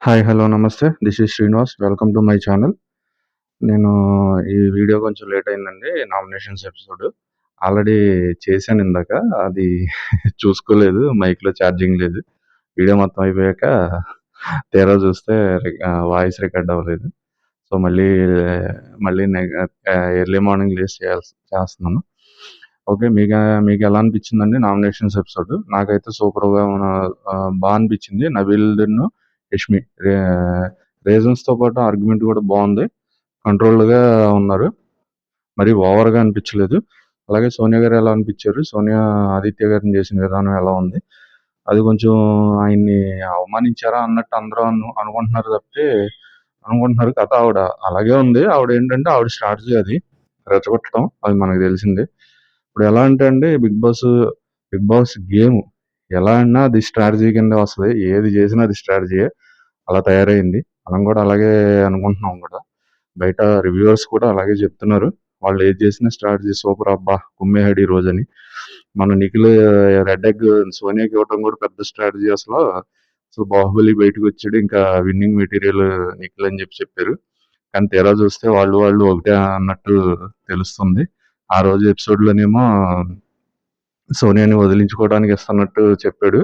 Hi. Hello. నమస్తే. This is Srinivas. Welcome to my channel. నేను ఈ వీడియో కొంచెం లేట్ అయిందండి. Nominations episode. ఆల్రెడీ చేశాను ఇందాక. అది చూసుకోలేదు. మైక్‌లో ఛార్జింగ్ లేదు. వీడియో మొత్తం అయిపోయాక తీరా చూస్తే వాయిస్ రికార్డ్ అవ్వలేదు. సో, మళ్ళీ ఎర్లీ మార్నింగ్ లేసి చేస్తున్నాను. ఓకే. మీకెలా అనిపించిందండి నామినేషన్స్ ఎపిసోడ్? నాకైతే సూపర్‌గా బా అనిపించింది. నబీల్‌ను, యష్మి రీజన్స్‌తో పాటు ఆర్గ్యుమెంట్ కూడా బావుంది. కంట్రోల్డ్‌గా ఉన్నారు. మరి ఓవర్‌గా అనిపించలేదు. అలాగే సోనియా గారు ఎలా అనిపించారు? సోనియా ఆదిత్య గారిని చేసిన విధానం ఎలా ఉంది? అది కొంచెం ఆయన్ని అవమానించారా అన్నట్టు అందరూ అనుకుంటున్నారు తప్పితే కథ అలాగే ఉంది. ఆవిడ స్ట్రాటజీ అది. రెచ్చగొట్టడం. అది మనకు తెలిసిందే. ఇప్పుడు ఎలా అంటే అండి బిగ్ బాస్ గేమ్ ఎలా ఆడినా అది స్ట్రాటజీ కిందే వస్తది. ఏది చేసినా అది స్ట్రాటజీయే. అలా తయారైంది. మనం కూడా అలాగే అనుకుంటున్నాం కూడా. బయట రివ్యూవర్స్ కూడా అలాగే చెప్తున్నారు. వాళ్ళు ఏది చేసినా స్ట్రాటజీ సూపర్ అబ్బా! కుమ్మేసాడు ఈ రోజని. మన నిఖిల్ రెడ్ ఎగ్ సోనియాకి ఇవ్వటం కూడా పెద్ద స్ట్రాటజీ అసలు. సో, బాహుబలి బయటకొచ్చాడు. ఇంకా విన్నింగ్ మెటీరియల్ నిఖిల్ అని చెప్పారు. కానీ తీరా చూస్తే వాళ్ళు ఒకటే అన్నట్టు తెలుస్తుంది. ఆ రోజు ఎపిసోడ్‌లోనేమో సోనియాని వదిలించుకోవడానికి ఇస్తున్నట్టు చెప్పాడు.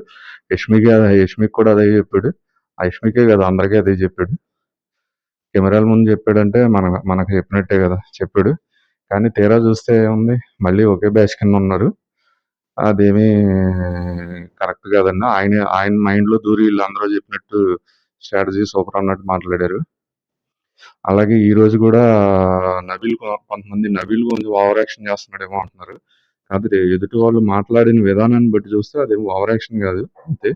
యష్మికి కూడా అదే చెప్పాడు. ఆ యష్మికే కాదు అందరికీ అదే చెప్పాడు. కెమెరాల ముందు చెప్పాడంటే మనకు చెప్పినట్టే కదా చెప్పాడు. కానీ తీరా చూస్తే ఏముంది మళ్ళీ ఒకే బ్యాచ్ కింద ఉన్నారు. అదేమీ కరెక్ట్ కాదండి. ఆయన మైండ్‌లో దూరి వీళ్ళందరూ చెప్పినట్టు స్ట్రాటజీ సూపర్ అన్నట్టు మాట్లాడారు. అలాగే ఈరోజు కూడా కొంతమంది నబీల్ కొంచెం ఓవర్ యాక్షన్ చేస్తున్నాడేమో అంటున్నారు. కాదు ఎదుటి వాళ్ళు మాట్లాడిన విధానాన్ని బట్టి చూస్తే అదేం ఓవర్ యాక్షన్ కాదు. అంతే.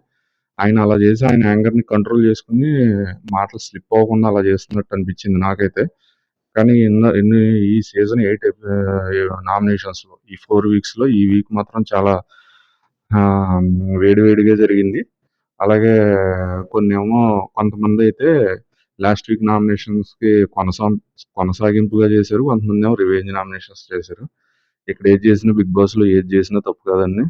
ఆయన అలా చేసి ఆయన యాంగర్‌ని కంట్రోల్ చేసుకొని మాటలు స్లిప్ అవ్వకుండా అలా చేస్తున్నట్టు అనిపించింది నాకైతే. కానీ ఇన్ని ఈ సీజన్ 8 నామినేషన్స్‌లో ఈ 4 వీక్స్‌లో ఈ వీక్ మాత్రం చాలా వేడివేడిగా జరిగింది. అలాగే కొంతమందైతే లాస్ట్ వీక్ నామినేషన్స్‌కి కొనసాగింపుగా చేశారు. కొంతమందేమో రివెంజ్ నామినేషన్స్ చేశారు. ఇక్కడ ఏది చేసినా బిగ్ బాస్‌లో ఏది చేసినా తప్పు కాదండి.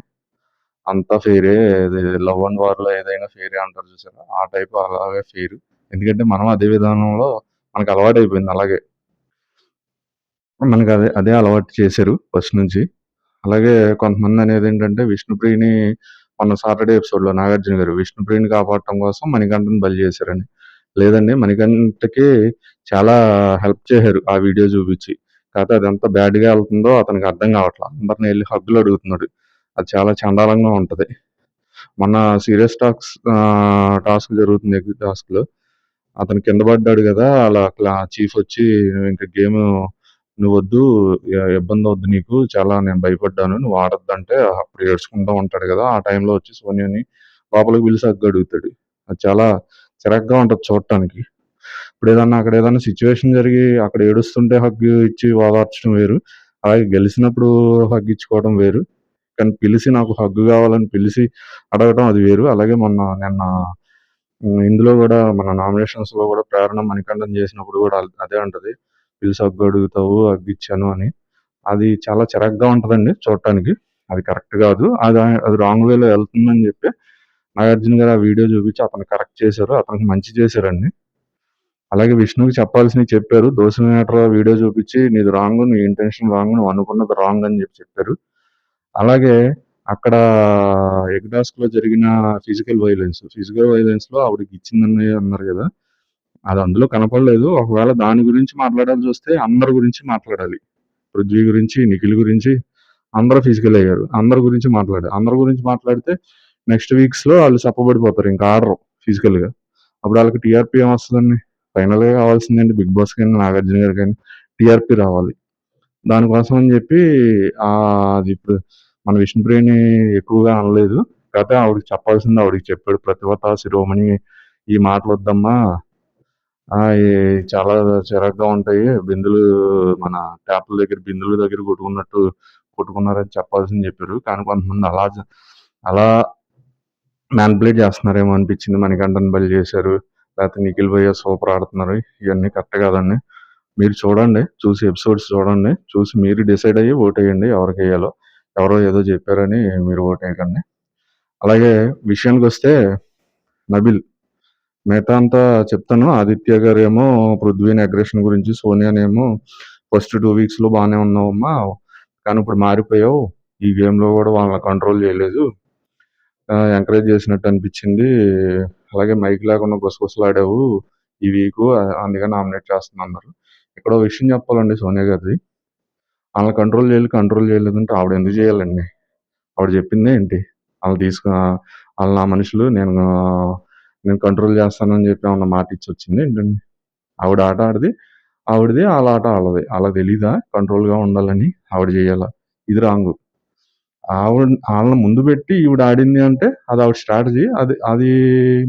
అంతా ఫెయిరే. అది లవ్ అండ్ వార్‌లో ఏదైనా ఫెయిరే అంటారు చూసారా? ఆ టైపు అలాగే ఫెయిర్. ఎందుకంటే మనం అదే విధానంలో మనకు అలవాటైపోయింది అలాగే. మనకు అదే అలవాటు చేశారు ఫస్ట్ నుంచి. అలాగే కొంతమందనేదేంటంటే విష్ణుప్రియని మొన్న సాటర్‌డే ఎపిసోడ్‌లో నాగార్జున గారు విష్ణుప్రియని కాపాడటం కోసం మణికంఠని బలి చేశారని. లేదండి మణికంఠకి చాలా హెల్ప్ చేశారు ఆ వీడియో చూపించి. కాకపోతే అదెంత బ్యాడ్‌గా ఎళ్తుందో అతనికి అర్థం కావట్ల. అందరిని ఎళ్లి హగ్గులు అడుగుతున్నాడు. అది చాలా చండాలంగా ఉంటది. మొన్న సీరియస్ టాస్క్ జరుగుతుంది ఎగ్జిట్ టాస్క్‌లో. అతను కింద పడ్డాడు గదా! అలా చీఫొచ్చి "నువ్వింక గేము నువ్వొద్దు. ఇబ్బందవుద్ది నీకు. చాలా నేను భయపడ్డాను. నువ్వు ఆడొద్దంటే" అప్పుడు ఏడ్చుకుంటా ఉంటాడు గదా! ఆ టైంలో వచ్చి సోనియాని లోపలికి పిలిసి హగ్గడుగుతాడు. అది చాలా చిరాకుగా ఉంటది చూడటానికి. అక్కడేదన్నా సిట్యుయేషన్ జరిగి అక్కడ ఏడుస్తుంటే హగ్గు ఇచ్చి ఓదార్చడం వేరు. అలాగే గెలిసినప్పుడు హగ్గిచ్చుకోవడం వేరు. కానీ పిలిసి నాకు హగ్గు కావాలని పిలిసి అడగటం అది వేరు. అలాగే నిన్న ఇందులో గూడా మన నామినేషన్స్‌లో గూడా ప్రేరణ మణికంఠన్ చేసినప్పుడు గూడా అదే అంటది. పిలిసి హగ్గు అడుగుతావు, హగ్గిచ్చాను అని. అది చాలా చిరాకుగా ఉంటదండి చూడటానికి. అది కరెక్ట్ గాదు. అది రాంగ్ వేలో ఎళ్తుందని జెప్పి నాగార్జున గారు ఆ వీడియో చూపించి అతన్ని కరెక్ట్ చేశారు. అతనికి మంచి చేశారండి. అలాగే విష్ణుకి చెప్పాల్సినవి చెప్పారు. 'దోసె మ్యాటర్' వీడియో చూపించి నీది రాంగు. నీ ఇంటెన్షన్ రాంగ్. నువ్వు అనుకున్నది రాంగ్ అని చెప్పారు. అలాగే అక్కడ ఎగ్ టాస్క్‌లో జరిగిన ఫిజికల్ వైలెన్స్‌లో ఆవిడకి ఇచ్చిందని అన్నారు గదా! అది అందులో కనపడలేదు. ఒకవేళ దాని గురించి మాట్లాడాల్సొస్తే అందరి గురించి మాట్లాడాలి. పృథ్వీ గురించి, నిఖిల్ గురించి అందరూ ఫిజికల్ అయ్యారు. అందరి గురించి మాట్లాడితే నెక్స్ట్ వీక్స్‌లో ఆళ్ళు సప్పబడిపోతారు. ఇంక ఆడరు ఫిజికల్‌గా. అప్పుడు ఆళ్ళకి టీఆర్‌పీ ఏమొస్తదండి? ఫైనల్‌గా కావాల్సిందేంటి బిగ్ బాస్‌కైనా, నాగార్జున గారికైనా టీఆర్‌పీ రావాలి. దానికోసం అని జెప్పి ఇప్పుడు మన విష్ణుప్రియని ఎక్కువగా అనలేదు. కాపోతే ఆవిడకి చెప్పాల్సింది ఆవిడకి చెప్పాడు. ప్రతిభత శిరోమణి ఈ మాటలొద్దమ్మా. ఈ చాలా చిరాకుగా ఉంటాయి. మన ట్యాప్‌ల దగ్గర బిందెల దగ్గర కొట్టుకున్నారని చెప్పాల్సింది జెప్పారు. కానీ కొంతమంది అలా మానిప్యులేట్ చేస్తున్నారేమో అనిపించింది. మణికంఠన్ బలి చేశారు. లేకపోతే నిఖిల్ భయ్య సూపర్ ఆడుతున్నారు. ఇయన్నీ కరెక్ట్ కాదండి. మీరు చూడండి. చూసి ఎపిసోడ్స్ చూడండి. చూసి మీరు డిసైడ్ అయ్యి ఓటేయండి ఎవరికెయ్యాలో. ఎవరో ఏదో చెప్పారని మీరు ఓటేయకండి. అలాగే విషయానికొస్తే నబిల్. మిగతా అంతా చెప్తాను. ఆదిత్య గారేమో పృథ్వీని అగ్రెషన్ గురించి, సోనియానేమో ఫస్ట్ 2 వీక్స్‌లో బానే ఉన్నావమ్మా. కానీ ఇప్పుడు మారిపోయావు. ఈ గేమ్‌లో గూడా వాళ్ళని కంట్రోల్ చేయలేదు. ఎంకరేజ్ చేసినట్టు అనిపిచ్చింది. అలాగే మైక్ లేకుండా గుసగుసలాడావు ఈ వీకు. అందుకని నామినేట్ చేస్తున్నానన్నారు. ఇక్కడో విషయం చెప్పాలండి సోనియా గారిది. ఆళ్ళని కంట్రోల్ చేయలేదంటే ఆవిడెందుకు చేయాలండి? ఆవిడ చెప్పిందే ఏంటి? ఆళ్ళు నా మనుషులు. నేను కంట్రోల్ చేస్తానని చెప్పి ఏమన్నా మాట ఇచ్చొచ్చిందా ఏంటండి? ఆవిడ ఆట ఆడిది. ఆవిడది. ఆళ్ళ ఆట ఆళ్ళది. ఆళ్ళకి తెలీదా కంట్రోల్‌గా ఉండాలని? ఆవిడ చేయాల. ఇది రాంగు. ఆళ్ళని ముందు పెట్టి ఈవిడ ఆడింది అంటే అది ఆవిడ స్ట్రాటజీ. అది అది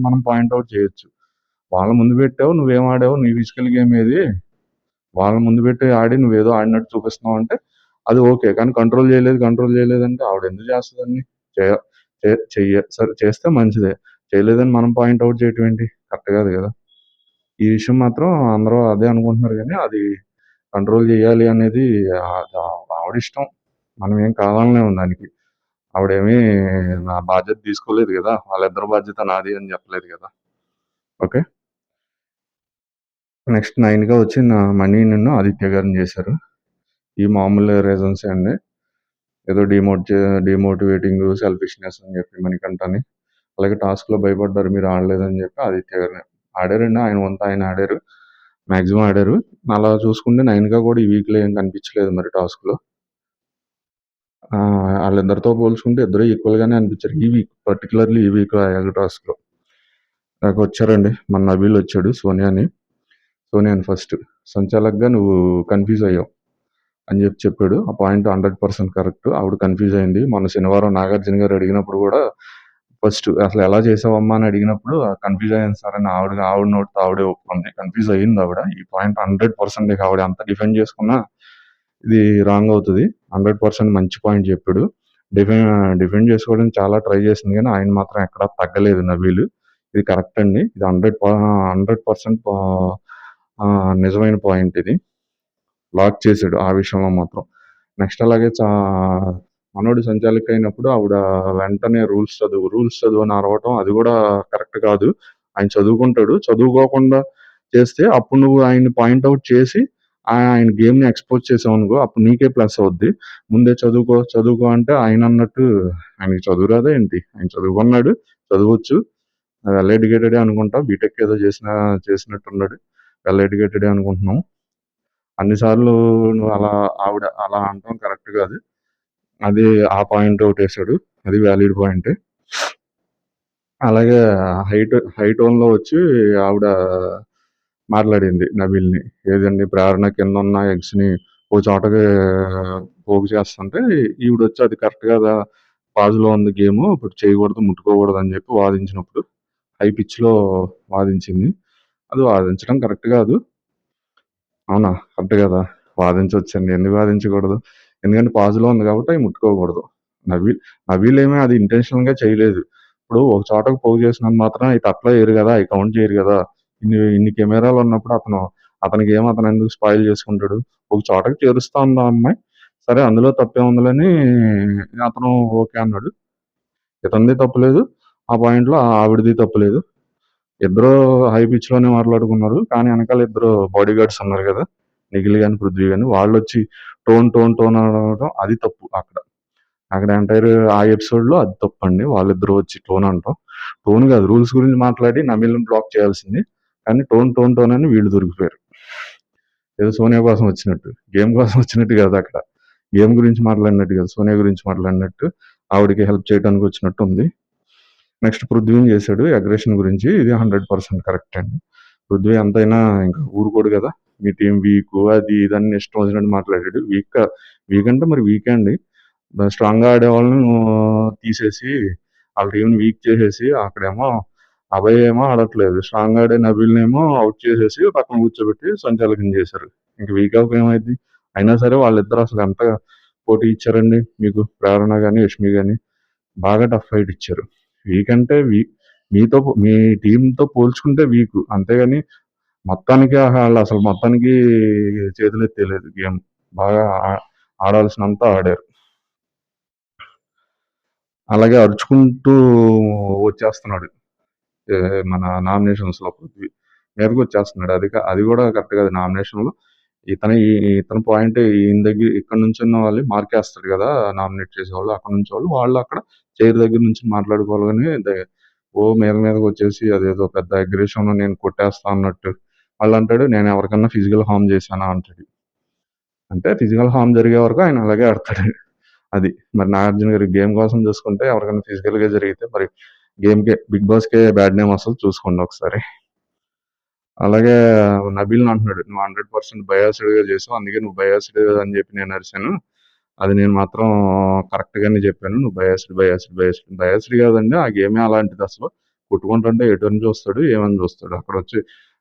మనం పాయింట్ ఔట్ చేయొచ్చు. వాళ్ళని ముందు పెట్టావు. నువ్వేం ఆడావు? నీ ఫిజికల్ గేమ్ ఏది? వాళ్ళని ముందు పెట్టి ఆడి నువ్వేదో ఆడినట్టు చూపిస్తున్నావు అంటే అది ఓకే. కానీ కంట్రోల్ చేయలేదంటే ఆవిడ ఎందుకు చేస్తదండి? చేయ చే చెయ్య సరే చేస్తే మంచిదే. చేయలేదని మనం పాయింట్ ఔట్ చేయటం ఏంటి? కరెక్ట్ కాదు కదా! ఈ విషయం మాత్రం అందరూ అదే అనుకుంటున్నారు గానీ, అది కంట్రోల్ చేయాలి అనేది ఆవిడిష్టం. మనం ఏం కాదనలేము దానికి. ఆవిడేమీ నా బాధ్యత తీసుకోలేదు గదా! వాళ్ళిద్దరి బాధ్యత నాది అని చెప్పలేదు గదా! ఓకే. నెక్స్ట్ 9గా వచ్చి మనీనును ఆదిత్య గారిని చేశారు. ఈ మామూలు రీజన్సే అండి. ఏదో డీమోటివేటింగు, సెల్ఫిష్‌నెస్ అని చెప్పి మణికంఠని. అలాగే టాస్క్‌లో భయపడ్డారు మీరు ఆడలేదని చెప్పి ఆదిత్య గారిని. ఆడారండి. ఆయన వంతు ఆయన ఆడారు. మాక్సిమం ఆడారు. అలా చూసుకుంటే 9గా కూడా ఈ వీక్‌లో ఏం కనిపించలేదు మరి టాస్క్‌లో. ఆళ్ళిద్దరితో పోల్చుకుంటే ఇద్దరు ఈక్వల్‌గానే అనిపించారు. ఈ వీక్ పర్టిక్యులర్‌లీ ఈ వీక్ అయాగ్ టాస్క్‌లో. వచ్చారండి. మన నబీల్ వచ్చాడు సోనియాని ఫస్ట్. సంచాలక్‌గా నువ్వు కన్‌ఫ్యూజ్ అయ్యావు అని చెప్పాడు. ఆ పాయింట్ 100% కరెక్ట్. ఆవిడ కన్‌ఫ్యూజ్ అయింది. మొన్న శనివారం నాగార్జున గారు అడిగినప్పుడు కూడా ఫస్ట్ అసలు ఎలా చేసావమ్మా అని అడిగినప్పుడు కన్‌ఫ్యూజ్ అయ్యాను సార్ అని ఆవిడ నోటితో ఆవిడే ఒప్పుకుంది. కన్‌ఫ్యూజ్ అయింది ఆవిడ. ఈ పాయింట్ 100% ఇక ఆవిడ ఎంత డిఫెండ్ చేసుకున్నా ఇది రాంగ్ అవుతది. 100% మంచి పాయింట్ చెప్పాడు. డిఫె డిఫెండ్ చేసుకోవడానికి చాలా ట్రై చేసింది గానీ ఆయన మాత్రం ఎక్కడా తగ్గలేదు నబీల్. ఇది కరెక్ట్ అండి. ఇది 100% నిజమైన పాయింట్ ఇది. లాక్ చేసాడు ఆ విషయంలో మాత్రం. నెక్స్ట్ అలాగే మనోడు సంచాలక అయినప్పుడు ఆవిడ వెంటనే రూల్స్ చదువు అని అరవటం అది కూడా కరెక్ట్ కాదు. ఆయన చదువుకుంటాడు. చదువుకోకుండా చేస్తే అప్పుడు నువ్వు ఆయన్ని పాయింట్ ఔట్ చేసి ఆయన గేమ్‌ని ఎక్స్‌పోజ్ చేసావనుకో అప్పుడు నీకే ప్లస్ అవుద్ది. ముందే చదువుకో అంటే ఆయన అన్నట్టు ఆయనకి చదువు రాదా ఏంటి? ఆయన చదువుకున్నాడు. చదవచ్చు. వెల్ ఎడ్యుకేటెడే అనుకుంటా. బీటెక్ ఏదో చేసినట్టున్నాడు. వెల్ ఎడ్యుకేటెడే అనుకుంటున్నాం. అన్ని సార్లు నువ్వు ఆవిడ అలా అనటం కరెక్ట్ కాదు. అది ఆ పాయింట్ ఒకటేసాడు. అది వాలిడ్ పాయింటే. అలాగే హై టోన్‌లో వచ్చి ఆవిడ మాట్లాడింది నబీల్‌ని. ఏదండి ప్రేరణ కిందున్న ఎగ్స్‌ని ఓ చోటకి పోగు చేస్తుంటే ఈవిడొచ్చి అది కరెక్ట్ కాదా! పాజ్‌లో ఉంది గేము. ఇప్పుడు చేయకూడదు, ముట్టుకోకూడదు అని చెప్పి వాదించినప్పుడు హై పిచ్‌లో వాదించింది. అది వాదించడం కరెక్ట్ కాదు. అవునా? కరెక్ట్ కదా! వాదించొచ్చండి. ఎందుకు వాదించకూడదు? ఎందుకంటే పాజ్‌లో ఉంది కాబట్టి అయి ముట్టుకోకూడదు. నబీలేమి అది ఇంటెన్షనల్‌గా చేయలేదు. ఇప్పుడు ఒక చోటకి పోగు చేసినంత మాత్రాన అయి తట్టలో ఎయరు గదా! అయి కౌంట్ చేయరు గదా! ఇన్ని కెమెరాలున్నప్పుడు అతని గేమ్ అతనెందుకు స్పాయిల్ చేసుకుంటాడు? ఒక చోటకి చేరుస్తా ఉంది ఆ అమ్మాయి. సరే అందులో తప్పేముందిలే అతను ఓకే అన్నాడు. ఇతనిది తప్పు లేదు. ఆ పాయింట్‌లో ఆవిడది తప్పు లేదు. ఇద్దరూ హై పిచ్‌లోనే మాట్లాడుకున్నారు. కానీ ఎనకాల ఇద్దరు బాడీ గార్డ్స్ ఉన్నారు గదా! నిఖిల్ గాని, పృథ్వీ గాని వాళ్ళొచ్చి టోన్ అనడం అది తప్పు అక్కడ. అక్కడ ఎంటైర్ ఆ ఎపిసోడ్‌లో అది తప్పండి. వాళ్ళిద్దరూ వచ్చి టోన్ అనటం. టోన్ గాదు రూల్స్ గురించి మాట్లాడి నమీల్‌ని బ్లాక్ చేయాల్సింది. కానీ టోన్ అని వీళ్ళు దొరికిపోయారు. ఏదో సోనియా కోసం వచ్చినట్టు. గేమ్ కోసం వచ్చినట్టు కాదక్కడ. గేమ్ గురించి మాట్లాడినట్టు కాదు. సోనియా గురించి మాట్లాడినట్టు ఆవిడకి హెల్ప్ చేయడానికి వచ్చినట్టు ఉంది. నెక్స్ట్ పృథ్వీని చేశాడు అగ్రెషన్ గురించి. ఇది 100% కరెక్ట్ అండి. పృథ్వీ ఎంతైనా ఇంకా ఊరుకోడు కదా! మీ టీమ్ వీకు అది ఇది అని ఇష్టం వచ్చినట్టు మాట్లాడాడు. వీక్ అంటే మరి వీకే అండి. స్ట్రాంగ్‌గా ఆడేవాళ్ళని తీసేసి ఆళ్ళ టీమ్‌ని వీక్ చేసేసి అక్కడేమో అభయ్ ఏమో ఆడట్లేదు. స్ట్రాంగ్‌గా ఆడే నబీల్‌నేమో ఔట్ చేసేసి పక్కన కూర్చోబెట్టి సంచాలకం చేశారు. ఇంక వీక్ అవ్వక ఏమైద్ది? అయినా సరే వాళ్ళిద్దరు అసలు ఎంత పోటీ ఇచ్చారండి మీకు ప్రేరణ గాని, యష్మి గాని. బాగా టఫ్ ఫైట్ ఇచ్చారు. వీక్ అంటే మీ టీమ్‌తో పోల్చుకుంటే వీకు. అంతేగాని మొత్తానికి ఆళ్ళసలు మొత్తానికి చేతులెత్తేయలేదు గేమ్. బాగా ఆడాల్సినంత ఆడారు. అలాగే అరుచుకుంటూ వచ్చేస్తున్నాడు. మన నామినేషన్స్‌లో పృథ్వీ. మీదకొచ్చేస్తున్నాడు. అది కూడా కరెక్ట్ కాదు నామినేషన్‌లో. ఇతని పాయింట్ ఈయన దగ్గర ఇక్కడ నుంచున్న వాళ్ళు మార్కేస్తాడు కదా! నామినేట్ చేసేవాళ్ళు. అక్కడ నుంచోళ్ళు. వాళ్ళు అక్కడ చైర్ దగ్గర నుంచి మాట్లాడుకోవాలి గాని మీదకొచ్చేసి అదేదో పెద్ద అగ్రెషన్‌లో నేను కొట్టేస్తా అన్నట్టు. వాళ్ళంటాడు నేను ఎవరికన్నా ఫిజికల్ హార్మ్ చేశానా అంటాడు. అంటే ఫిజికల్ హార్మ్ జరిగే వరకు ఆయన అలాగే ఆడతాడు. అది. మరి 'నాగార్జున' గారి గేమ్ కోసం చూసుకుంటే ఎవరికైనా ఫిజికల్‌గా జరిగితే మరి గేమ్‌కే 'బిగ్ బాస్‌కే' బ్యాడ్ నేమ్ వస్తది చూసుకోండి ఒకసారి. అలాగే నబీల్‌ని అంటున్నాడు. "నువ్వు 100% బయాస్డ్‌గా చేసావు. అందుకే నువ్వు బయాస్డ్ అని చెప్పి నేను అరిసాను. అది నేను మాత్రం కరెక్ట్‌గానే చెప్పాను. నువ్వు బయాస్డ్ కాదండి. ఆ గేమే అలాంటిదసలు. కొట్టుకుంటుంటే ఎటని చూస్తాడు, ఏమని చూస్తాడు.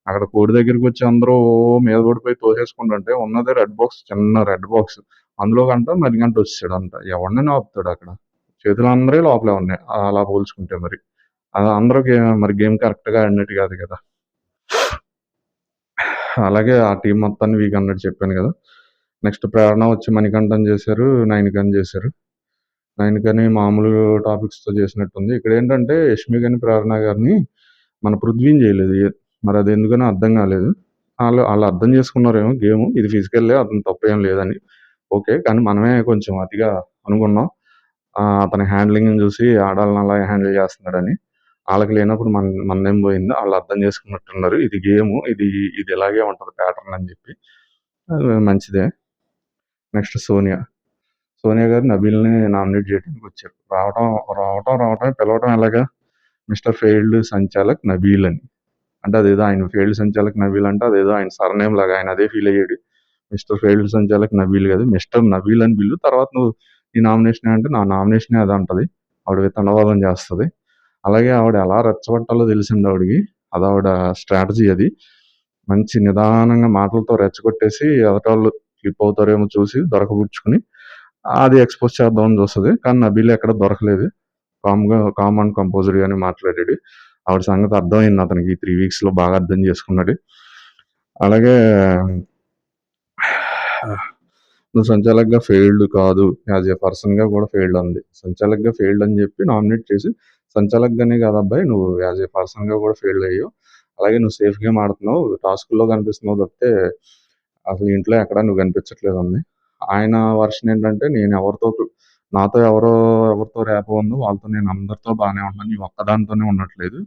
అక్కడ కోడి దగ్గరికొచ్చి అందరూ మీద పడిపోయి తోసేసుకుంటుంటే ఉన్నదే రెడ్ బాక్స్, చిన్న రెడ్ బాక్స్. అందులోకంట మణికంఠ వచ్చేసాడంట. ఎవడినైనా ఆపుతాడక్కడ. చేతులు అందరియి లోపలే ఉన్నాయి. అలా పోల్చుకుంటే మరి. అందరూ మరి గేమ్ కరెక్ట్‌గా ఆడినట్టు కాదు కదా! అలాగే ఆ టీమ్ మొత్తాన్ని వీక్ అన్నట్టు చెప్పాను కదా! నెక్స్ట్ ప్రేరణ వచ్చి మణికంఠని చేశారు. నైనికని చేశారు. నైనికని మామూలు టాపిక్స్‌తో చేసినట్టుంది. ఇక్కడేంటంటే యష్మి గాని, ప్రేరణ గారిని మన పృథ్వీని చేయలేదు. మరి అది ఎందుకనో అర్థం కాలేదు. ఆళ్ళు అర్థం చేసుకున్నారేమో గేము. ఇది ఫిజికల్లే అతని తప్పేం లేదని. ఓకే. కానీ మనమే కొంచెం అతిగా అనుకున్నాం. అతని హ్యాండ్లింగ్‌ని చూసి ఆడాళ్ళని అలా హ్యాండిల్ చేస్తున్నాడని. ఆళ్ళకి లేనప్పుడు మనదేం పోయింది. ఆళ్ళు అర్థం చేసుకున్నట్టున్నారు. ఇది గేము. ఇది ఇలాగే ఉంటది ప్యాటర్న్ అని చెప్పి. మంచిదే. నెక్స్ట్ సోనియా. సోనియా గారు నబీల్‌ని నామినేట్ చేయడానికి వచ్చారు. రావటమే పిలవటం ఎలాగా? మిస్టర్ ఫెయిల్డ్ సంచాలక్ నబీల్ అని. అంటే అదేదో ఆయన ఫెయిల్డ్ సంచాలక్ నబీల్ అంటే అదేదో ఆయన సర్‌నేమ్ లాగా ఆయన అదే ఫీల్ అయ్యాడు. మిస్టర్ ఫెయిల్డ్ సంచాలక్ నబీల్ కాదు. మిస్టర్ నబీల్ అని పిలు. తర్వాత నువ్వు నీ నామినేషన్ అంటే నా నామినేషనే అదంటది. ఆవిడ తండవాదం చేస్తది. అలాగే ఆవిడ ఎలా రెచ్చగొట్టాలో తెలిసింది ఆవిడకి. అదావిడ స్ట్రాటజీ అది. మంచి నిదానంగా మాటలతో రెచ్చగొట్టేసి ఎదటాళ్ళు ఫ్లిప్ అవుతారేమో చూసి దొరకబుచ్చుకొని అది ఎక్స్‌పోజ్ చేద్దామని చూస్తది. కానీ నబీల్ ఎక్కడ దొరకలేదు. కామ్ అండ్ కంపోజ్డ్‌గానే మాట్లాడాడు. ఆవిడ సంగతి అర్థమైంది అతనికి. ఈ 3 వీక్స్‌లో బాగా అర్థం చేసుకున్నాడు. అలాగే నువ్వు సంచాలక్‌గా ఫెయిల్డ్ కాదు. యాస్ ఎ పర్సన్‌గా కూడా ఫెయిల్డ్ అంది. సంచాలక్‌గా ఫెయిల్డ్ అని చెప్పి నామినేట్ చేసి సంచాలక్‌గానే కాదబ్బాయి నువ్వు యాస్ ఎ పర్సన్‌గా కూడా ఫెయిల్డ్ అయ్యావు. అలాగే నువ్వు సేఫ్ గేమ్ ఆడుతున్నావు. టాస్కుల్లో కనిపిస్తున్నావు తప్పితే అసలు ఇంట్లో ఎక్కడ నువ్వు కనిపించట్లేదు అంది. ఆయన వర్షన్ ఏంటంటే నాతో ఎవరితో ర్యాపో ఉందో వాళ్ళతో నేను అందరితో బానే ఉంటున్నాను. నీ ఒక్కదానితోనే ఉండట్లేదు.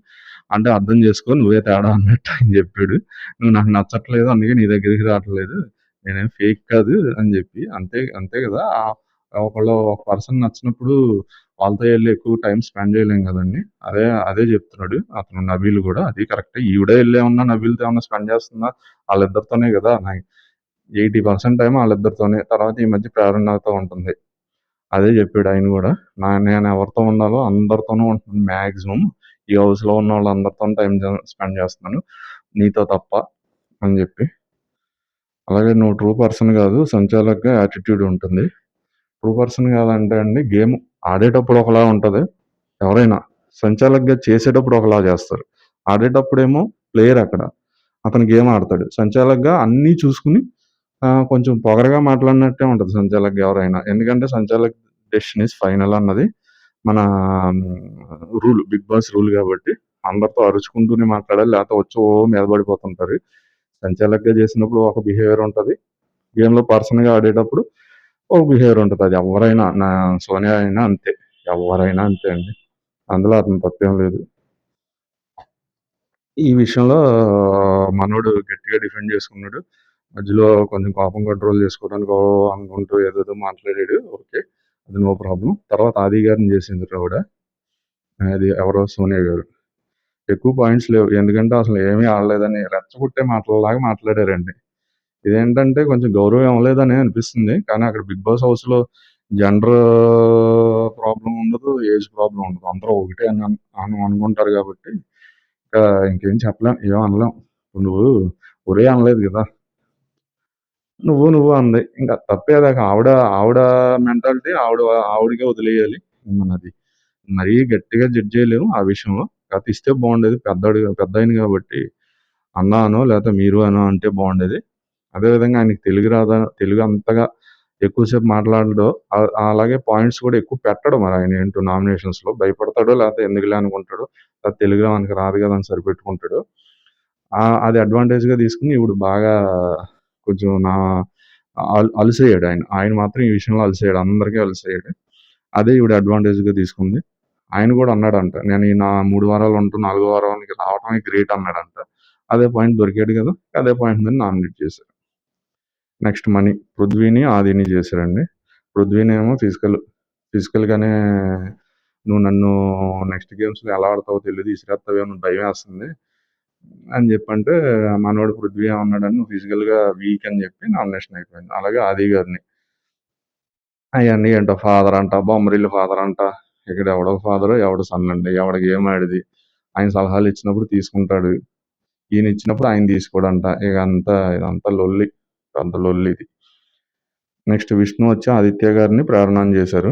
అంటే అర్థం చేసుకో నువ్వే తేడా అన్నట్టు ఆయన చెప్పాడు. నువ్వు నాకు నచ్చట్లేదు అందుకే నీ దగ్గరికి రావట్లేదు. నేనేం ఫేక్ కాదు అని చెప్పి అంతే అంతే కదా! ఒక పర్సన్ నచ్చినప్పుడు వాళ్ళతో ఎళ్లి ఎక్కువ టైమ్ స్పెండ్ చేయలేం కదండీ! అదే చెప్తున్నాడు అతను నబీల్ కూడా. అది కరెక్టే. ఈవిడే ఎళ్లి ఏమన్నా నబీల్‌తో ఏమన్నా స్పెండ్ చేస్తుందా? ఆళ్ళిద్దరితోనే కదా! 80% టైమ్ ఆళ్ళిద్దరితోనే. తర్వాత ఈ మధ్య ప్రేరణతో ఉంటుంది. అదే చెప్పాడు ఆయన కూడా. నేను ఎవరితో ఉండాలో అందరితోనూ ఉంటున్నాను మాక్సిమం. ఈ హౌస్‌లో ఉన్న వాళ్ళందరితోను టైమ్ స్పెండ్ చేస్తున్నాను. నీతో తప్ప అని చెప్పి. అలాగే నువ్వు ట్రూ పర్సన్ కాదు. సంచాలక్‌గా యాటిట్యూడ్ ఉంటుంది. ట్రూ పర్సన్ కాదంటే అండి గేమ్ ఆడేటప్పుడు ఒకలా ఉంటది. ఎవరైనా సంచాలక్‌గా చేసేటప్పుడు ఒకలా చేస్తారు. ఆడేటప్పుడేమో ప్లేయర్ అక్కడ. అతను గేమ్ ఆడతాడు. సంచాలక్‌గా అన్నీ చూసుకొని కొంచెం పొగరుగా మాట్లాడినట్టే ఉంటది సంచాలక్‌గా ఎవరైనా. ఎందుకంటే సంచాలక్ డెసిషన్ ఈస్ ఫైనల్ అన్నది మన రూల్. బిగ్ బాస్ రూల్ కాబట్టి అందరితో అరుచుకుంటూనే మాట్లాడాలి. లేకపోతే వచ్చి మీద పడిపోతుంటారు. సంచాలక్‌గా చేసినప్పుడు ఒక బిహేవియర్ ఉంటది. గేమ్‌లో పర్సన్‌గా ఆడేటప్పుడు ఒక బిహేవియర్ ఉంటది. అది ఎవ్వరైనా సోనియా అయినా అంతే. ఎవ్వరైనా అంతే అండి. అందులో అతని తప్పేం లేదు. ఈ విషయంలో మనోడు గట్టిగా డిఫెండ్ చేసుకున్నాడు. మధ్యలో కొంచెం కోపం కంట్రోల్ చేసుకోవడానికి అనుకుంటూ ఏదేదో మాట్లాడాడు. ఓకే. అది నో ప్రాబ్లమ్. తర్వాత ఆది గారిని చేసింది ఆవిడ. అది ఎవరో సోనియా గారు. ఎక్కువ పాయింట్స్ లేవు. ఎందుకంటే అసలు ఏమీ ఆడలేదని రెచ్చగొట్టే మాటల్లాగా మాట్లాడారండి. ఇదేంటంటే కొంచెం గౌరవం ఇవ్వలేదనే అనిపిస్తుంది. కానీ అక్కడ బిగ్ బాస్ హౌస్‌లో జెండర్ ప్రాబ్లమ్ ఉండదు. ఏజ్ ప్రాబ్లమ్ ఉండదు. అందరూ ఒకటే అని అనుకుంటారు కాబట్టి ఇంకా ఇంకేం చెప్పలేం. ఏం అనలేం. ఇప్పుడు నువ్వు ఒరేయ్ అనలేదు కదా! నువ్వు అంది. ఇంకా తప్పేదాకా ఆవిడ మెంటాలిటీ ఆవిడకే వదిలేయాలి. మనది మరీ గట్టిగా జడ్జ్ చేయలేము ఆ విషయంలో. కాకపోతే ఇస్తే బాగుండేది. పెద్దాయన కాబట్టి అన్నా అనో లేకపోతే మీరు అనో అంటే బాగుండేది. అదే విధంగా ఆయనకి తెలుగు రాదా? తెలుగు అంతగా ఎక్కువసేపు మాట్లాడడు. అలాగే పాయింట్స్ కూడా ఎక్కువ పెట్టడు మరి ఆయన ఏంటో నామినేషన్స్‌లో. భయపడతాడో లేకపోతే ఎందుకులే అనుకుంటాడో, లేకపోతే తెలుగులో మనకి రాదు కదా అని సరిపెట్టుకుంటాడు. అది అడ్వాంటేజ్‌గా తీసుకొని ఈవిడ బాగా కొంచెం అలుసయ్యాడు ఆయన. ఆయన మాత్రం ఈ విషయంలో అలుసయ్యాడు. అందరికీ అలుసయ్యాడు. అదే ఈవిడ అడ్వాంటేజ్‌గా తీసుకుంది. ఆయన కూడా అన్నాడంట, నేను ఈ 3 వారాలు ఉంటూ 4 వారానికి రావడమే గ్రేట్ అన్నాడంట. అదే పాయింట్ దొరికాడు కదా! అదే పాయింట్ మీద నామినేట్ చేశారు. Next money. పృథ్వీని, ఆదిని చేశారండి. పృథ్వీనేమో ఫిజికల్‌గానే నువ్వు నన్ను నెక్స్ట్ గేమ్స్‌లో ఎలా ఆడతావో తెలీదు. ఇసిరేత్తావేమో అని భయమేస్తుంది అని చెప్పంటే, మనోడు పృథ్వీ ఏమన్నాడని, నువ్వు ఫిజికల్‌గా వీక్ అని చెప్పి నామినేషన్ అయిపోయింది. అలాగే ఆది గారిని. అయన్నీ ఏంటో ఫాదర్ అంట, బొమ్మరిల్లు ఫాదర్ అంట. ఇక్కడ ఎవడో ఫాదరు, ఎవడో సన్ అండి. ఎవడి గేమ్ ఆడిది. ఆయన సలహాలు ఇచ్చినప్పుడు తీసుకుంటాడు. ఈయన ఇచ్చినప్పుడు ఆయన తీసుకోడంట. ఇదంతా లొల్లి. పెద్ద లొల్లి ఇది. నెక్స్ట్ విష్ణు వచ్చి ఆదిత్య గారిని ప్రేరణం చేశారు.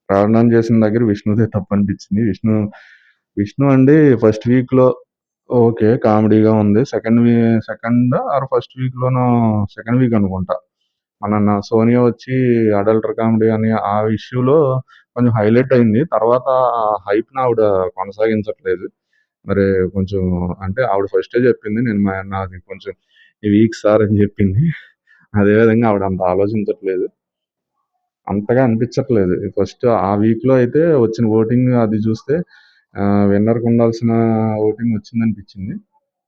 ప్రేరణం చేసిన దగ్గర విష్ణుదే తప్పు అనిపించింది. విష్ణు అండి ఫస్ట్ వీక్‌లో ఓకే. కామెడీగా ఉంది. సెకండ్ ఆర్ ఫస్ట్ వీక్‌లోనో, సెకండ్ వీక్ అనుకుంటా. సోనియా వచ్చి అడల్టర్ కామెడీ అని ఆ ఇష్యూలో కొంచెం హైలైట్ అయింది. తర్వాత ఆ హైప్‌ని ఆవిడ కొనసాగించట్లేదు. మరి కొంచెం అంటే ఆవిడ ఫస్టే చెప్పింది. నాది కొంచెం వీక్ సార్ అని చెప్పింది. అదే విధంగా ఆవిడ అంత ఆలోచించట్లేదు. అంతగా అనిపించట్లేదు. ఫస్ట్ ఆ వీక్‌లో అయితే వచ్చిన ఓటింగ్ అది చూస్తే విన్నర్‌కి ఉండాల్సిన ఓటింగ్ వచ్చిందనిపించింది.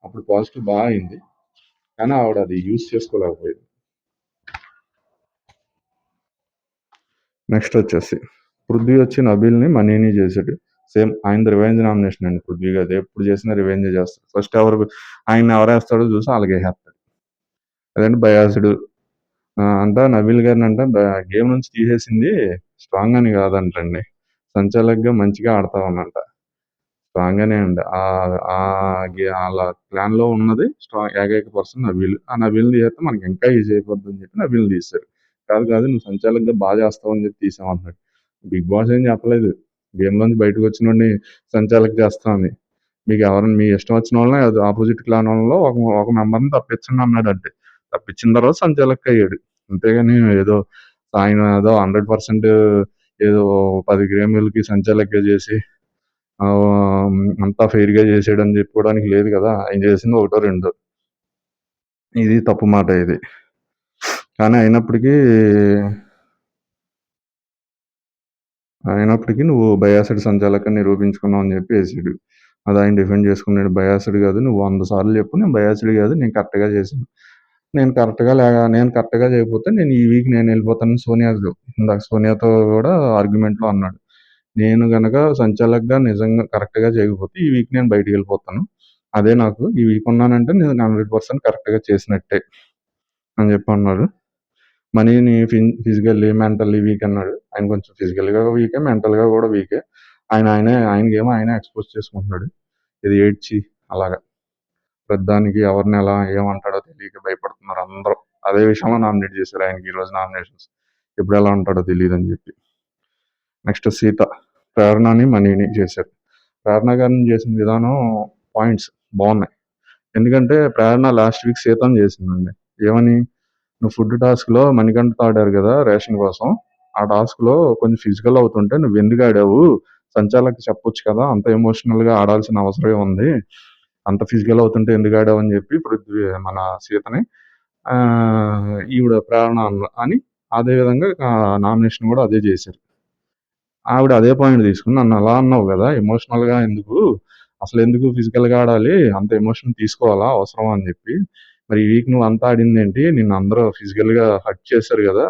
అప్పుడు పాజిటివ్ అయింది. కానీ ఆవిడ అది యూజ్ చేసుకోలేకపోయింది. నెక్స్ట్ వచ్చేసి పృథ్వీ వచ్చి నబీల్‌ని, మనీని చేసాడు. సేమ్ ఆయనది రివెంజ్ నామినేషన్ అండి పృథ్వీ గారిది. ఎప్పుడు చేసినా రివెంజే చేస్తాడు. ఫస్ట్ ఆయన్ని ఎవరేస్తాడో చూసి అలాగేసేస్తాడు. అదేంటి బయాస్డ్. అంట నబీల్ గారినంట గేమ్ నుంచి తీసేసింది స్ట్రాంగ్ అని కాదంటండి. సంచాలక్‌గా మంచిగా ఆడతావనంట. స్ట్రాంగ్ గానే అండి. ఆళ్ళ ప్లాన్‌లో ఉన్నది ఏకైక పర్సన్ నబీల్. ఆ నబీల్‌ని తీసేస్తే మనకి ఇంకా ఈజీ అయిపోద్దని చెప్పి నబీల్‌ని తీసేశారు. కాదు నువ్వు సంచాలక్‌గా చేస్తావని చెప్పి తీసామంటున్నాడు. బిగ్ బాస్ ఏం చెప్పలేదు. గేమ్‌లోంచి బయటకొచ్చినోడిని సంచాలక్ చేస్తామని. మీ ఇష్టం వచ్చిన వాళ్ళని ఆపోజిట్ క్లాన్ వాళ్ళలో ఒక మెంబర్‌ని తప్పించండి అన్నాడంతే. తప్పించిన తర్వాత సంచాలక్ అయ్యాడు. అంతేగాని ఆయన ఏదో 100% ఏదో 10 గేములకి సంచాలక్‌గా చేసి అంతా ఫెయిర్‌గా చేసాడని చెప్పుకోవడానికి లేదు కదా! ఆయన చేసింది ఒకటో రెండో. ఇది తప్పు మాట ఇది. కానీ అయినప్పటికీ నువ్వు బయాసిడ్ సంచాలకుడిని నిరూపించుకున్నావు అని చెప్పి ఏసాడు. అది ఆయన డిఫెండ్ చేసుకున్నాడు. బయాసిడ్ కాదు, నువ్వు 100 సార్లు చెప్పు నేను బయాసిడ్ కాదు, నేను కరెక్ట్‌గా చేశాను. నేను కరెక్ట్‌గా చేయకపోతే ఈ వీక్ నేను వెళ్ళిపోతానని ఇందాక సోనియాతో కూడా ఆర్గ్యుమెంట్‌లో అన్నాడు. నేను గనక సంచాలక్‌గా నిజంగా కరెక్ట్‌గా చేయకపోతే ఈ వీక్ నేను బయటికెళ్ళిపోతాను. అదే నాకు ఈ వీక్ ఉన్నానంటే నేను 100% కరెక్ట్‌గా చేసినట్టే అని చెప్పి అన్నారు. మనీని ఫిజికల్లీ, మెంటల్లీ వీక్ అన్నాడు. ఆయన కొంచెం ఫిజికల్‌గా వీకే, మెంటల్‌గా కూడా వీకే. ఆయనకేమో ఎక్స్‌పోజ్ చేసుకుంటున్నాడు. ఇది ఏడ్చి అలాగా. ప్రతిదానికి ఎవరిని ఎలా ఏమంటాడో తెలియక భయపడుతున్నారు అందరూ. అదే విషయంలో నామినేట్ చేశారు ఆయనకి ఈరోజు నామినేషన్స్. ఎప్పుడు ఎలా ఉంటాడో తెలీదని చెప్పి. నెక్స్ట్ సీత. ప్రేరణని, మనీని చేశారు. ప్రేరణ గారిని చేసిన విధానం పాయింట్స్ బాగున్నాయి. ఎందుకంటే ప్రేరణ లాస్ట్ వీక్ సీతని చేసిందండి. ఏమని? నువ్వు ఫుడ్ టాస్క్‌లో మణికంఠతో ఆడారు కదా రేషన్ కోసం. ఆ టాస్క్‌లో కొంచెం ఫిజికల్ అవుతుంటే నువ్వెందుకు ఆడావు? సంచాలక్‌కి చెప్పొచ్చు కదా! అంత ఎమోషనల్‌గా ఆడాల్సిన అవసరం ఏముంది? అంత ఫిజికల్ అవుతుంటే ఎందుకు ఆడావు అని చెప్పి మన సీతని ఈవిడ ప్రేరణ అని అదే విధంగా నామినేషన్ కూడా అదే చేశారు. ఆవిడ అదే పాయింట్ తీసుకొని నన్ను అలా అన్నావు కదా ఎమోషనల్‌గా ఎందుకు? అసలెందుకు ఫిజికల్‌గా ఆడాలి? అంత ఎమోషన్ తీసుకోవాలా? అవసరమా? అని చెప్పి. మరి ఈ వీక్ నువ్వంతా ఆడిందేంటి? నిన్ను అందరూ ఫిజికల్‌గా హర్ట్ చేశారు కదా!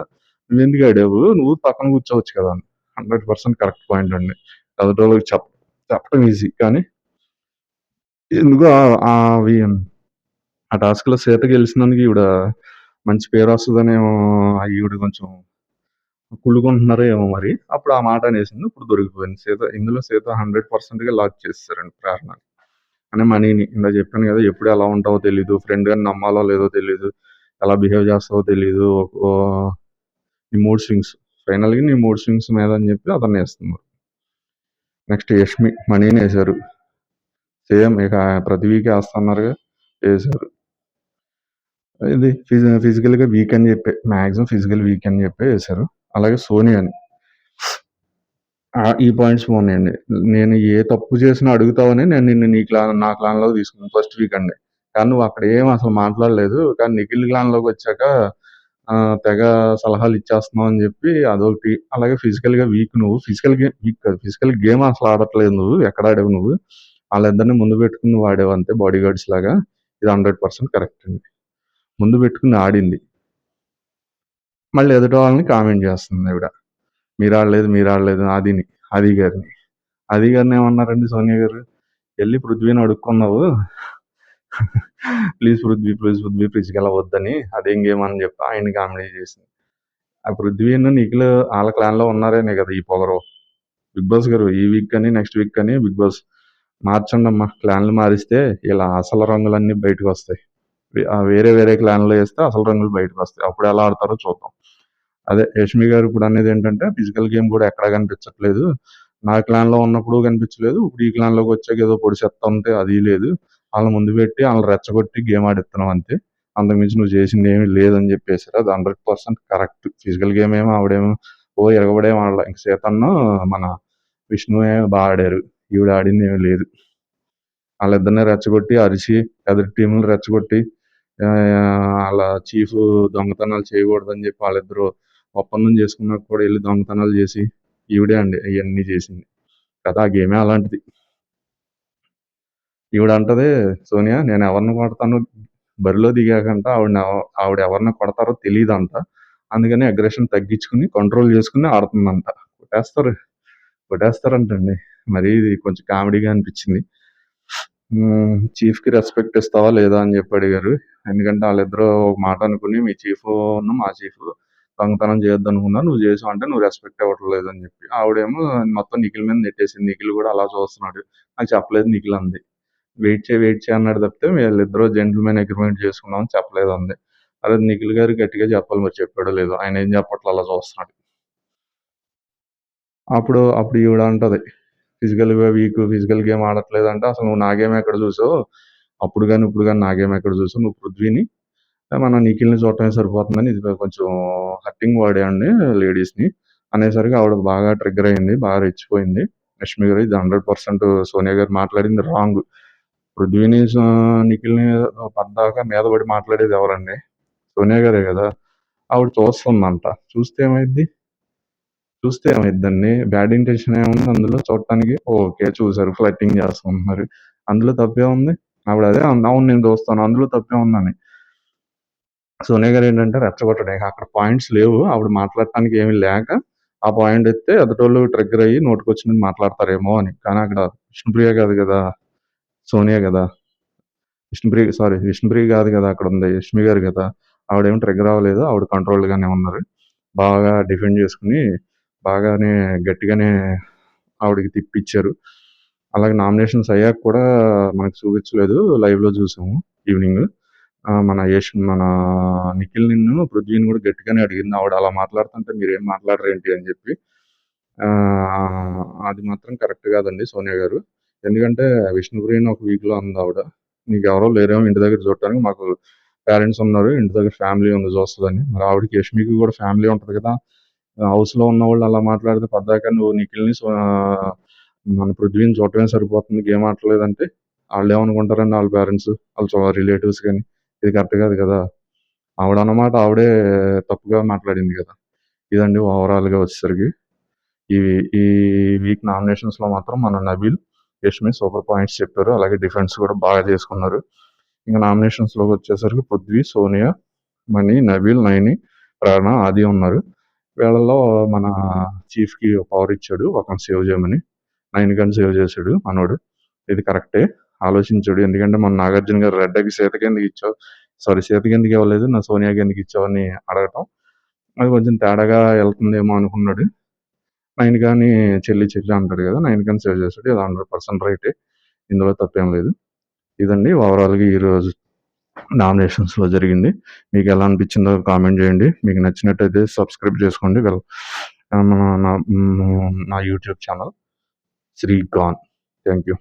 నువ్వెందుకు ఆడావు? నువ్వు పక్కన కూర్చోవచ్చు కదా! 100% కరెక్ట్ పాయింట్ అండి. ఎదుటోళ్ళకి చెప్పడం ఈజీ. కానీ ఎందుకో అవి ఆ టాస్క్‌లో సీత గెలిచినందుకు ఈవిడ మంచి పేరొస్తదనేమో ఈవిడ కొంచెం కుళ్ళుకుంటున్నారో ఏమో మరి. అప్పుడు ఆ మాట అనేసింది. ఇప్పుడు దొరికిపోయింది. ఇందులో సీత 100%గా లాక్ చేసేసారండి ప్రేరణని. అని మనీని ఇందాక చెప్పాను కదా! ఎప్పుడు ఎలా ఉంటావో తెలీదు. ఫ్రెండ్ గాని నమ్మాలో లేదో తెలీదు. ఎలా బిహేవ్ చేస్తావో తెలీదు. నీ మూడ్ స్వింగ్స్. ఫైనల్‌గా నీ మూడ్ స్వింగ్స్ మీద అని చెప్పి అతన్నేస్తున్నారు. నెక్స్ట్ యష్మి, మనీనేశారు. సేమ్ ఇక ప్రతి వీక్ ఏస్తన్నారుగా ఏశారు. ఇది ఫిజికల్‌గా వీక్ అని చెప్పే మాక్సిమం ఫిజికల్ వీక్ అని చెప్పే ఏశారు. అలాగే సోనియాని. ఈ పాయింట్స్ బాగున్నాయండి. నేను ఏ తప్పు చేసినా అడుగుతావని నేను నిన్ను నా క్లాన్‌లోకి తీసుకున్నాను ఫస్ట్ వీక్ అండి. కానీ నువ్వు అక్కడ ఏం అసలు మాట్లాడలేదు. కానీ నిఖిల్ క్లాన్‌లోకి వచ్చాక తెగ సలహాలు ఇచ్చేస్తున్నావు అని చెప్పి అదొకటి. అలాగే ఫిజికల్‌గా వీక్ నువ్వు. వీక్ కాదు. ఫిజికల్ గేమ్ అసలు ఆడట్లేదు నువ్వు. ఎక్కడ ఆడావు నువ్వు? వాళ్ళిద్దరిని ముందు పెట్టుకొని నువ్వు ఆడావు అంతే బాడీ గార్డ్స్ లాగా. ఇది 100% కరెక్ట్ అండి. ముందు పెట్టుకొని ఆడింది. మళ్ళీ ఎదుటి వాళ్ళని కామెంట్ చేస్తుంది ఈవిడ. మీరు ఆడలేదు ఆది గారిని. ఆది గారిని ఏమన్నారండి సోనియా గారు? "ఎళ్లి పృథ్వీని అడుక్కున్నావు. ప్లీజ్ పృథ్వీ పిచ్చికెళ్ళవద్దని. అదేం గేమ్" అని చెప్పి ఆయన్ని కామెడీ చేసింది. ఆ పృథ్వీను, నిఖిల్ ఆళ్ళ క్లాన్‌లో ఉన్నారనే కదా ఈ పొగరు. బిగ్ బాస్ గారు ఈ వీక్ కానీ, నెక్స్ట్ వీక్ కానీ బిగ్ బాస్ మార్చండమ్మా. క్లాన్‌లు మారిస్తే ఇలా అసలు రంగులన్నీ బయటకొస్తాయి. వేరే వేరే క్లాన్‌లో ఏస్తే అసలు రంగులు బయటకొస్తాయి. అప్పుడు ఎలా ఆడతారో చూద్దాం. అదే యష్మి గారు ఇప్పుడు అనేది ఏంటంటే ఫిజికల్ గేమ్ కూడా ఎక్కడా కనిపించట్లేదు. నా క్లాన్‌లో ఉన్నప్పుడు కనిపించలేదు. ఇప్పుడు ఈ క్లాన్‌లోకి వచ్చాక ఏదో పొడిచేత్తా ఉంటే అది లేదు. ఆళ్ళని ముందు పెట్టి ఆళ్ళని రెచ్చగొట్టి గేమ్ ఆడిస్తున్నాం అంతే. అంతకుమించి నువ్వు చేసింది ఏమీ లేదని చెప్పేసారు. అది 100% కరెక్ట్. ఫిజికల్ గేమ్ ఏమో ఆవిడేమో ఇరగబడేం ఆడలా. ఇంక సీతన్ను, మన విష్ణువే ఆడారు. ఈవిడ ఆడింది ఏమీ లేదు. వాళ్ళిద్దరిని రెచ్చగొట్టి, అరిచి, ఎదుటి టీములు రెచ్చగొట్టి ఆళ్ళ చీఫ్ దొంగతనాలు చేయకూడదని చెప్పి వాళ్ళిద్దరూ ఒప్పందం చేసుకున్నాక కూడా వెళ్ళి దొంగతనాలు చేసి ఈవిడే అండి ఇవన్నీ చేసింది. కదా ఆ గేమే అలాంటిది. ఈవిడంటది సోనియా, నేను ఎవరిని కొడతాను బరిలో దిగాకంట ఆవిడ ఎవరిని కొడతారో తెలీదంట. అందుకని అగ్రెషన్ తగ్గించుకుని కంట్రోల్ చేసుకుని ఆడుతుందంట. కొట్టేస్తారంటండి. మరీ ఇది కొంచెం కామెడీగా అనిపించింది. చీఫ్‌కి రెస్పెక్ట్ ఇస్తావా లేదా అని చెప్పి అడిగారు. ఎందుకంటే వాళ్ళిద్దరూ ఒక మాట అనుకుని మీ చీఫును మా చీఫ్ దొంగతనం చేయొద్దనుకున్నారు. నువ్వు చేసావు అంటే నువ్వు రెస్పెక్ట్ ఇవ్వట్లేదు అని చెప్పి. ఆవిడేమో మొత్తం నిఖిల్ మీద నెట్టేసింది. నిఖిల్ కూడా అలా చూస్తున్నాడు. నాకు చెప్పలేదు నిఖిల్ అంది. వెయిట్ చేయి అన్నాడు తప్పితే వీళ్ళిద్దరూ జెంటిల్‌మెన్ అగ్రీమెంట్ చేసుకున్నాం అని చెప్పలేదు అంది. అదే నిఖిల్ గారు గట్టిగా చెప్పాలి మరి చెప్పాడో లేదో. ఆయన ఏం చెప్పట్లే అలా చూస్తున్నాడు. అప్పుడు ఈవిడ అంటది ఫిజికల్‌గా వీక్, ఫిజికల్ గేమ్ ఆడట్లేదంటే అసలు నువ్వు నా గేమ్ ఎక్కడ చూసావు? అప్పుడు గాని, ఇప్పుడు గాని నా గేమ్ ఎక్కడ చూసావు? నువ్వు పృథ్వీని మన నిఖిల్‌ని చూడటమే సరిపోతుందని ఇది కొంచెం హర్టింగ్ వర్డే అండి లేడీస్‌ని. అనేసరికి ఆవిడ బాగా ట్రిగ్గర్ అయింది. బాగా రెచ్చిపోయింది. రష్మి గారు ఇది 100% సోనియా గారు మాట్లాడింది రాంగ్. పృథ్వీని, నిఖిల్‌ని పద్దాక మీద పడి మాట్లాడేది ఎవరండి? సోనియా గారే గదా! ఆవిడ చూస్తుందంట. చూస్తే ఏమైద్దండి? బ్యాడ్ ఇంటెన్షన్ ఏముంది అందులో చూడటానికి? ఓకే. చూసారు ఫ్లర్టింగ్ చేసుకుంటున్నారు. అందులో తప్పేముంది? ఆవిడ అదే అంది. అవును నేను చూస్తాను. అందులో తప్పేముందని. సోనియా గారేంటంటే రెచ్చగొట్టడం. ఇక అక్కడ పాయింట్స్ లేవు. ఆవిడ మాట్లాడటానికి ఏమీ లేక ఆ పాయింట్ ఎత్తితే ఎదుటోళ్ళు ట్రిగ్గర్ అయ్యి నోటికొచ్చినట్టు మాట్లాడతారేమో అని. కానీ అక్కడ విష్ణుప్రియ కాదు గదా! సోనియా గదా! విష్ణుప్రియ కాదు గదా! అక్కడుంది. యష్మి గారు గదా! ఆవిడేమి ట్రిగ్గర్ అవ్వలేదు. ఆవిడ కంట్రోల్డ్‌గానే ఉన్నారు. బాగా డిఫెండ్ చేసుకొని బాగానే గట్టిగానే ఆవిడకి తిప్పిచ్చారు. అలాగే నామినేషన్స్ అయ్యాక కూడా మనకు చూపించలేదు. లైవ్‌లో చూసాము ఈవినింగ్. మన పృథ్వీని కూడా గట్టిగానే అడిగింది. ఆవిడ అలా మాట్లాడుతుంటే మీరేం మాట్లాడరేంటి అని చెప్పి. అది మాత్రం కరెక్ట్ కాదండి సోనియా గారు. ఎందుకంటే విష్ణుప్రియని ఒక వీక్‌లో అందావిడ. నీకెవరో లేరేమో ఇంటి దగ్గర చూడటానికి. మాకు పేరెంట్స్ ఉన్నారు. ఇంటి దగ్గర ఫ్యామిలీ ఉంది చూస్తదని. మరి ఆవిడకి యష్మికి కూడా ఫ్యామిలీ ఉంటది కదా! హౌస్‌లో ఉన్నవాళ్ళు అలా మాట్లాడితే పద్దాక నువ్వు నిఖిల్‌ని మన పృథ్వీని చూడటమే సరిపోతుంది. గేమ్ ఆడట్లేదంటే ఆళ్ళేమనుకుంటారండి ఆళ్ళ పేరెంట్స్, ఆళ్ళ రిలేటివ్స్ గాని. ఇది కరెక్ట్ కాదు కదా! ఆవిడన్నమాట ఆవిడే తప్పుగా మాట్లాడింది కదా! ఇదండి ఓవరాల్‌గా వచ్చేసరికి. ఈ ఈ వీక్ నామినేషన్స్‌లో మాత్రం మన నబీల్, యష్మి సూపర్ పాయింట్స్ చెప్పారు. అలాగే డిఫెన్స్ కూడా బాగా చేసుకున్నారు. ఇంక నామినేషన్స్‌లోకి వచ్చేసరికి పృథ్వీ, సోనియా, మణి, నబీల్, నైని, ప్రేరణ, ఆది ఉన్నారు. వీళ్ళలో మన చీఫ్‌కి పవర్ ఇచ్చాడు ఒకరిని సేవ్ చేయమని. నైనికని సేవ్ చేశాడు మనోడు. ఇది కరెక్టే. ఆలోచించాడు. ఎందుకంటే మొన్న నాగార్జున గారు రెడ్డకి సీతకెందుకు ఇవ్వలేదు? నా సోనియాకి ఎందుకు ఇచ్చావని అడగటం. అది కొంచెం తేడాగా వెళ్తుందేమో అనుకున్నాడు. నైనికాని చెల్లి అంటాడు కదా! నైనికాని సేవ్ చేశాడు. ఇది 100% రైటే. ఇందులో తప్పేం లేదు. ఇదండి ఓవరాల్‌గా ఈరోజు నామినేషన్స్‌లో జరిగింది. మీకెలా అనిపించిందో కామెంట్ చేయండి. మీకు నచ్చినట్టయితే సబ్స్క్రైబ్ చేసుకోండి. నా YouTube channel Shri Gaan. Thank you.